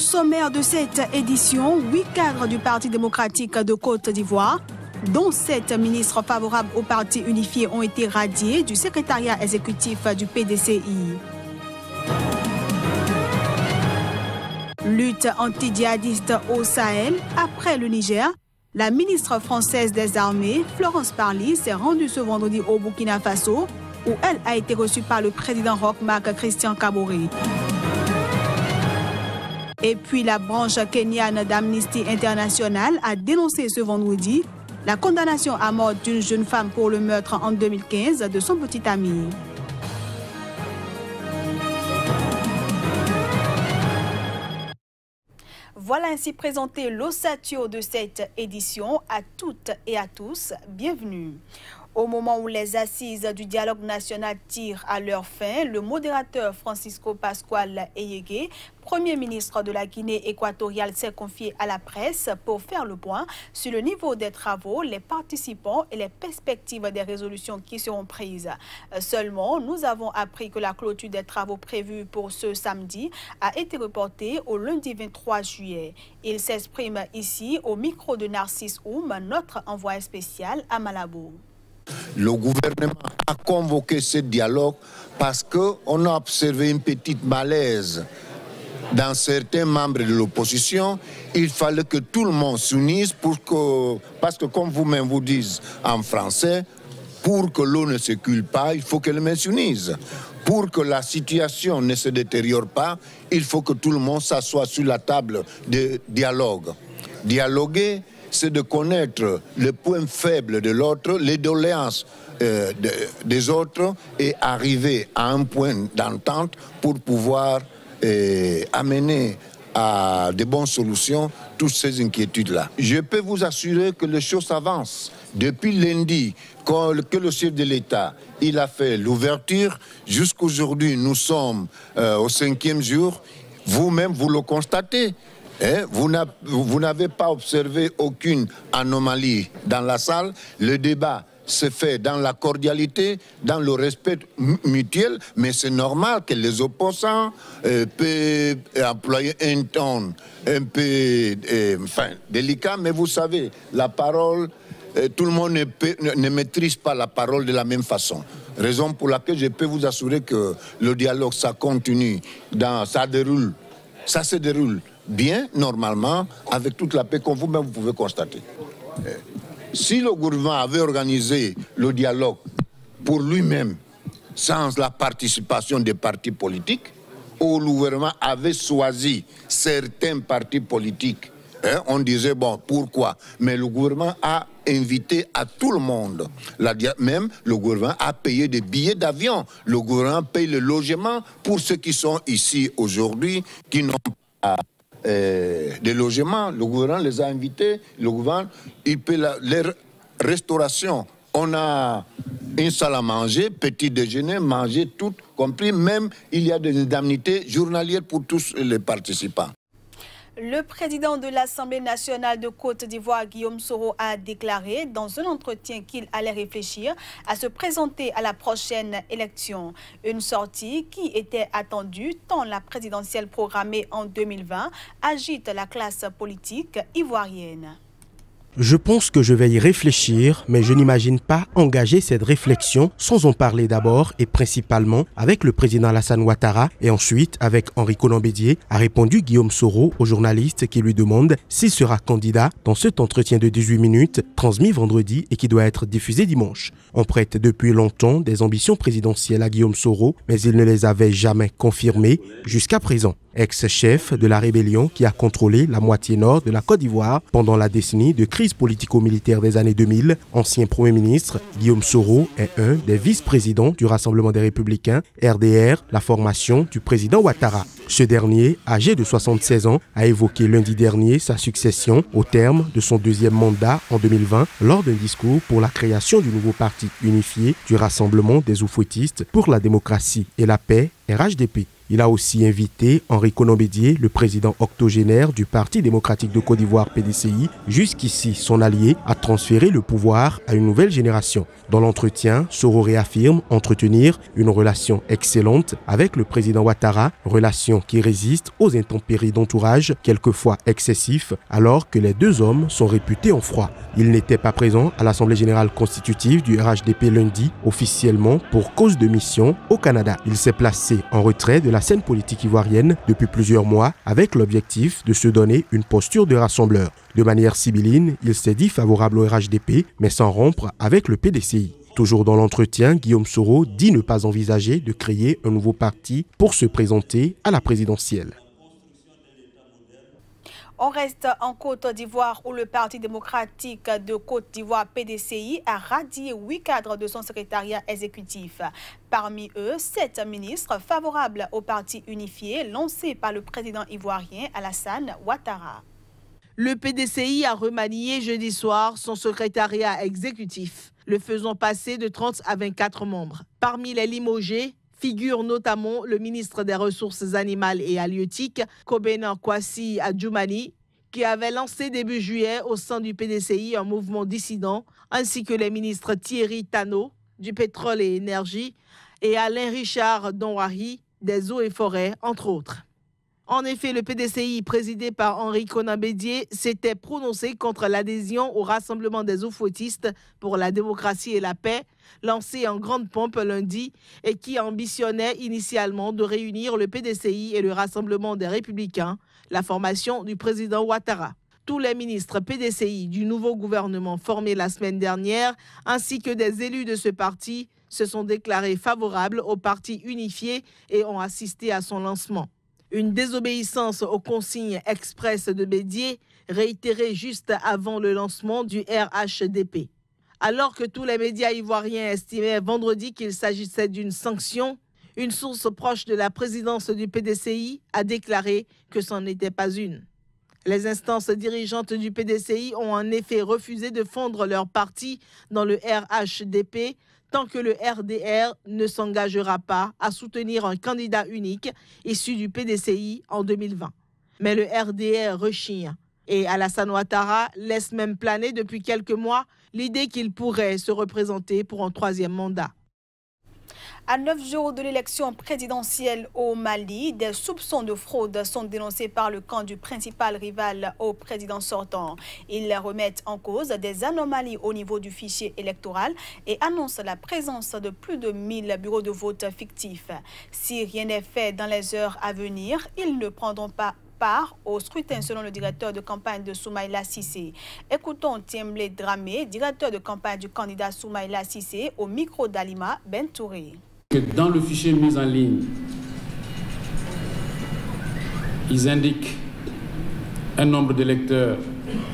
sommaire de cette édition, 8 cadres du Parti démocratique de Côte d'Ivoire, dont 7 ministres favorables au parti unifié, ont été radiés du secrétariat exécutif du PDCI. Lutte anti-djihadiste au Sahel. Après le Niger, la ministre française des Armées, Florence Parly, s'est rendue ce vendredi au Burkina Faso, où elle a été reçue par le président Roch Marc Christian Kaboré. Et puis la branche kenyane d'Amnesty International a dénoncé ce vendredi la condamnation à mort d'une jeune femme pour le meurtre en 2015 de son petit ami. Voilà ainsi présenté l'ossature de cette édition. À toutes et à tous, bienvenue. Au moment où les assises du dialogue national tirent à leur fin, le modérateur Francisco Pascual Eyégué, Premier ministre de la Guinée équatoriale, s'est confié à la presse pour faire le point sur le niveau des travaux, les participants et les perspectives des résolutions qui seront prises. Seulement, nous avons appris que la clôture des travaux prévus pour ce samedi a été reportée au lundi 23 juillet. Il s'exprime ici au micro de Narcisse Oum, notre envoyé spécial à Malabo. Le gouvernement a convoqué ce dialogue parce qu'on a observé une petite malaise dans certains membres de l'opposition. Il fallait que tout le monde s'unisse parce que comme vous-même vous dites en français, pour que l'eau ne s'écoule pas, il faut que les mains s'unissent. Pour que la situation ne se détériore pas, il faut que tout le monde s'assoie sur la table de dialogue. Dialoguer, c'est de connaître le point faible de l'autre, les doléances des autres et arriver à un point d'entente pour pouvoir amener à de bonnes solutions toutes ces inquiétudes-là. Je peux vous assurer que les choses avancent. Depuis lundi, que le chef de l'État il a fait l'ouverture, jusqu'aujourd'hui nous sommes au 5e jour, vous-même vous le constatez. Vous n'avez pas observé aucune anomalie dans la salle. Le débat se fait dans la cordialité, dans le respect mutuel, mais c'est normal que les opposants peuvent employer un ton un peu délicat, mais vous savez, la parole, tout le monde ne maîtrise pas la parole de la même façon. Raison pour laquelle je peux vous assurer que le dialogue, ça continue, ça se déroule bien, normalement, avec toute la paix, comme vous-même vous pouvez constater. Si le gouvernement avait organisé le dialogue pour lui-même, sans la participation des partis politiques, ou le gouvernement avait choisi certains partis politiques, on disait, bon, pourquoi? Mais le gouvernement a invité à tout le monde. Même le gouvernement a payé des billets d'avion. Le gouvernement paye le logement pour ceux qui sont ici aujourd'hui, qui n'ont pas des logements. Le gouvernement les a invités. Le gouvernement, il paye leur restauration. On a une salle à manger, petit déjeuner, manger, tout compris. Même, il y a des indemnités journalières pour tous les participants. Le président de l'Assemblée nationale de Côte d'Ivoire, Guillaume Soro, a déclaré dans un entretien qu'il allait réfléchir à se présenter à la prochaine élection. Une sortie qui était attendue tant la présidentielle programmée en 2020 agite la classe politique ivoirienne. Je pense que je vais y réfléchir, mais je n'imagine pas engager cette réflexion sans en parler d'abord et principalement avec le président Alassane Ouattara et ensuite avec Henri Konan Bédié, a répondu Guillaume Soro au journaliste qui lui demande s'il sera candidat dans cet entretien de 18 minutes transmis vendredi et qui doit être diffusé dimanche. On prête depuis longtemps des ambitions présidentielles à Guillaume Soro, mais il ne les avait jamais confirmées jusqu'à présent. Ex-chef de la rébellion qui a contrôlé la moitié nord de la Côte d'Ivoire pendant la décennie de crise politico-militaire des années 2000, ancien Premier ministre, Guillaume Soro est un des vice-présidents du Rassemblement des Républicains, RDR, la formation du président Ouattara. Ce dernier, âgé de 76 ans, a évoqué lundi dernier sa succession au terme de son deuxième mandat en 2020 lors d'un discours pour la création du nouveau parti unifié du Rassemblement des Oufouettistes pour la démocratie et la paix, RHDP. Il a aussi invité Henri Konan Bédié, le président octogénaire du Parti démocratique de Côte d'Ivoire PDCI, jusqu'ici son allié, à transférer le pouvoir à une nouvelle génération. Dans l'entretien, Soro réaffirme entretenir une relation excellente avec le président Ouattara, relation qui résiste aux intempéries d'entourage, quelquefois excessifs, alors que les deux hommes sont réputés en froid. Il n'était pas présent à l'Assemblée générale constitutive du RHDP lundi, officiellement pour cause de mission au Canada. Il s'est placé en retrait de la scène politique ivoirienne depuis plusieurs mois avec l'objectif de se donner une posture de rassembleur. De manière sibylline, il s'est dit favorable au RHDP, mais sans rompre avec le PDCI. Toujours dans l'entretien, Guillaume Soro dit ne pas envisager de créer un nouveau parti pour se présenter à la présidentielle. On reste en Côte d'Ivoire où le Parti démocratique de Côte d'Ivoire PDCI a radié 8 cadres de son secrétariat exécutif. Parmi eux, 7 ministres favorables au parti unifié lancé par le président ivoirien Alassane Ouattara. Le PDCI a remanié jeudi soir son secrétariat exécutif, le faisant passer de 30 à 24 membres. Parmi les limogés figure notamment le ministre des Ressources animales et halieutiques, Kobena Kwasi Adjoumani, qui avait lancé début juillet au sein du PDCI un mouvement dissident, ainsi que les ministres Thierry Tano, du pétrole et énergie, et Alain Richard Donwahi, des eaux et forêts, entre autres. En effet, le PDCI, présidé par Henri Konan Bédié, s'était prononcé contre l'adhésion au Rassemblement des eaux-fouettistes pour la démocratie et la paix, lancé en grande pompe lundi et qui ambitionnait initialement de réunir le PDCI et le Rassemblement des Républicains, la formation du président Ouattara. Tous les ministres PDCI du nouveau gouvernement formé la semaine dernière, ainsi que des élus de ce parti, se sont déclarés favorables au parti unifié et ont assisté à son lancement. Une désobéissance aux consignes expresses de Bédié, réitérée juste avant le lancement du RHDP. Alors que tous les médias ivoiriens estimaient vendredi qu'il s'agissait d'une sanction, une source proche de la présidence du PDCI a déclaré que ce n'en était pas une. Les instances dirigeantes du PDCI ont en effet refusé de fondre leur parti dans le RHDP tant que le RDR ne s'engagera pas à soutenir un candidat unique issu du PDCI en 2020. Mais le RDR rechigne et Alassane Ouattara laisse même planer depuis quelques mois l'idée qu'il pourrait se représenter pour un 3e mandat. À 9 jours de l'élection présidentielle au Mali, des soupçons de fraude sont dénoncés par le camp du principal rival au président sortant. Ils remettent en cause des anomalies au niveau du fichier électoral et annoncent la présence de plus de 1000 bureaux de vote fictifs. Si rien n'est fait dans les heures à venir, ils ne prendront pas part au scrutin selon le directeur de campagne de Soumaïla Cissé. Écoutons Tiemble Dramé, directeur de campagne du candidat Soumaïla Cissé, au micro d'Alima Bentouré. Dans le fichier mis en ligne, ils indiquent un nombre d'électeurs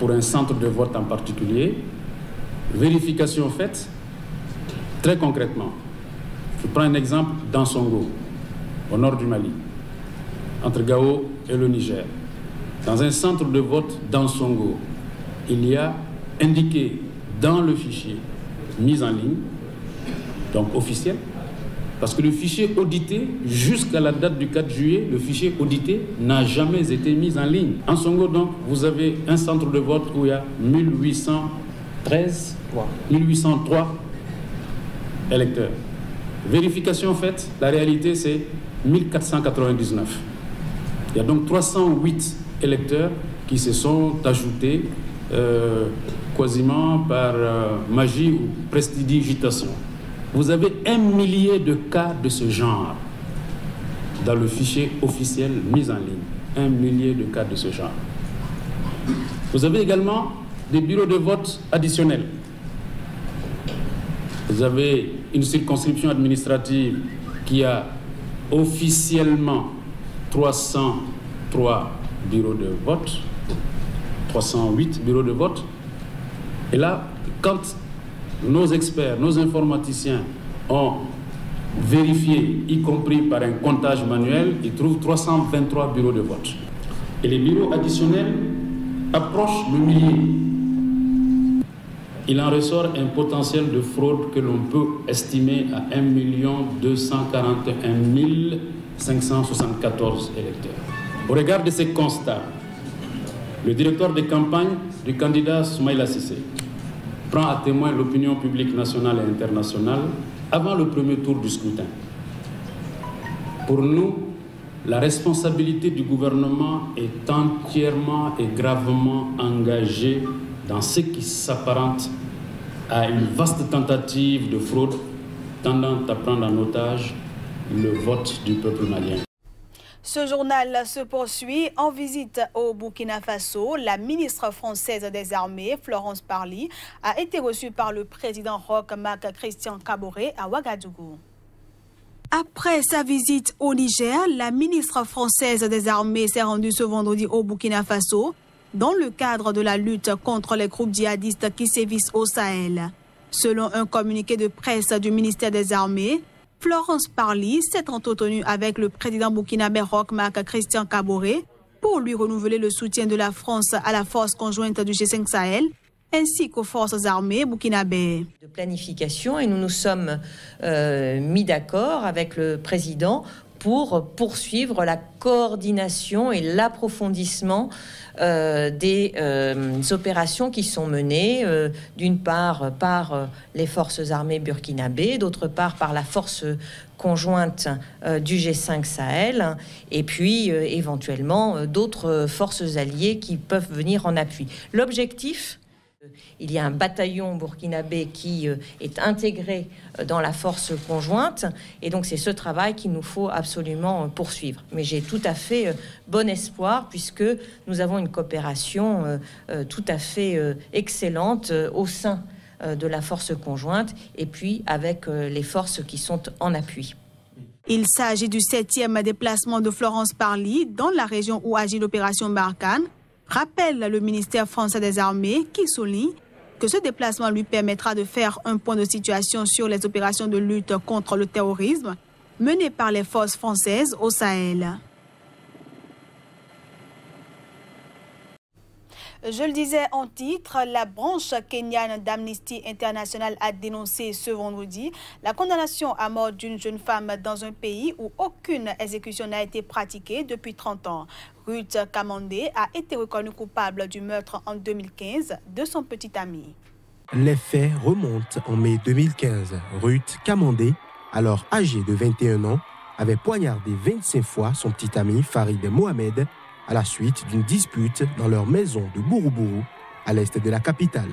pour un centre de vote en particulier. Vérification faite, très concrètement. Je prends un exemple dans Songo, au nord du Mali, entre Gao et le Niger. Dans un centre de vote dans Songo, il y a indiqué dans le fichier mis en ligne, donc officiel, parce que le fichier audité, jusqu'à la date du 4 juillet, le fichier audité n'a jamais été mis en ligne. En Songo, donc, vous avez un centre de vote où il y a 1803 électeurs. Vérification faite, la réalité c'est 1499. Il y a donc 308 électeurs qui se sont ajoutés quasiment par magie ou prestidigitation. Vous avez 1 millier de cas de ce genre dans le fichier officiel mis en ligne. 1 millier de cas de ce genre. Vous avez également des bureaux de vote additionnels. Vous avez une circonscription administrative qui a officiellement 303 bureaux de vote, 308 bureaux de vote. Et là, quand nos experts, nos informaticiens ont vérifié, y compris par un comptage manuel, ils trouvent 323 bureaux de vote. Et les bureaux additionnels approchent le millier. Il en ressort un potentiel de fraude que l'on peut estimer à 1 241 000 574 électeurs. Au regard de ces constats, le directeur de campagne du candidat Soumaïla Cissé prend à témoin l'opinion publique nationale et internationale avant le premier tour du scrutin. Pour nous, la responsabilité du gouvernement est entièrement et gravement engagée dans ce qui s'apparente à une vaste tentative de fraude tendant à prendre en otage le vote du peuple malien. Ce journal se poursuit. En visite au Burkina Faso, la ministre française des Armées, Florence Parly, a été reçue par le président Roch Marc Christian Kaboré à Ouagadougou. Après sa visite au Niger, la ministre française des Armées s'est rendue ce vendredi au Burkina Faso dans le cadre de la lutte contre les groupes djihadistes qui sévissent au Sahel. Selon un communiqué de presse du ministère des Armées, Florence Parly s'est entretenue avec le président burkinabé Roch Marc Christian Kaboré pour lui renouveler le soutien de la France à la force conjointe du G5 Sahel ainsi qu'aux forces armées burkinabées. De planification et nous nous sommes mis d'accord avec le président pour poursuivre la coordination et l'approfondissement des opérations qui sont menées d'une part par les forces armées burkinabées, d'autre part par la force conjointe du G5 Sahel et puis éventuellement d'autres forces alliées qui peuvent venir en appui. L'objectif, il y a un bataillon burkinabé qui est intégré dans la force conjointe et donc c'est ce travail qu'il nous faut absolument poursuivre. Mais j'ai tout à fait bon espoir puisque nous avons une coopération tout à fait excellente au sein de la force conjointe et puis avec les forces qui sont en appui. Il s'agit du 7e déplacement de Florence Parly dans la région où agit l'opération Barkhane, rappelle le ministère français des Armées qui souligne que ce déplacement lui permettra de faire un point de situation sur les opérations de lutte contre le terrorisme menées par les forces françaises au Sahel. Je le disais en titre, la branche kenyane d'Amnesty International a dénoncé ce vendredi la condamnation à mort d'une jeune femme dans un pays où aucune exécution n'a été pratiquée depuis 30 ans. Ruth Kamandé a été reconnue coupable du meurtre en 2015 de son petit ami. Les faits remontent en mai 2015. Ruth Kamandé, alors âgée de 21 ans, avait poignardé 25 fois son petit ami Farid Mohamed à la suite d'une dispute dans leur maison de Bouroubourou, à l'est de la capitale.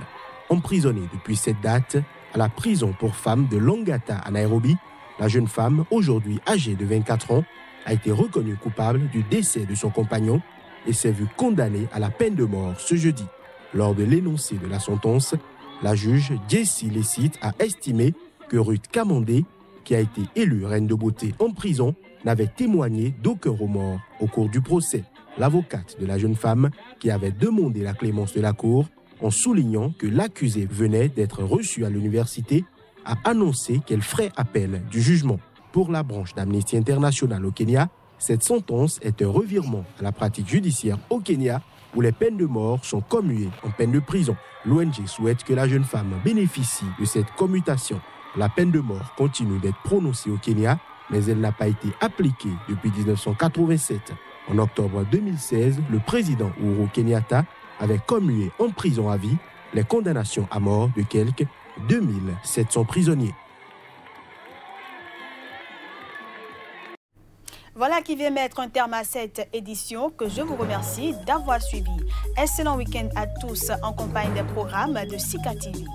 Emprisonnée depuis cette date à la prison pour femmes de Longata à Nairobi, la jeune femme, aujourd'hui âgée de 24 ans, a été reconnue coupable du décès de son compagnon et s'est vue condamnée à la peine de mort ce jeudi. Lors de l'énoncé de la sentence, la juge Jessie Lecite a estimé que Ruth Kamandé, qui a été élue reine de beauté en prison, n'avait témoigné d'aucun remords au cours du procès. L'avocate de la jeune femme, qui avait demandé la clémence de la cour, en soulignant que l'accusée venait d'être reçue à l'université, a annoncé qu'elle ferait appel du jugement. Pour la branche d'Amnesty International au Kenya, cette sentence est un revirement à la pratique judiciaire au Kenya où les peines de mort sont commuées en peine de prison. L'ONG souhaite que la jeune femme bénéficie de cette commutation. La peine de mort continue d'être prononcée au Kenya, mais elle n'a pas été appliquée depuis 1987. En octobre 2016, le président Uhuru Kenyatta avait commué en prison à vie les condamnations à mort de quelques 2700 prisonniers. Voilà qui vient mettre un terme à cette édition que je vous remercie d'avoir suivi. Excellent week-end à tous en compagnie des programmes de Sika TV.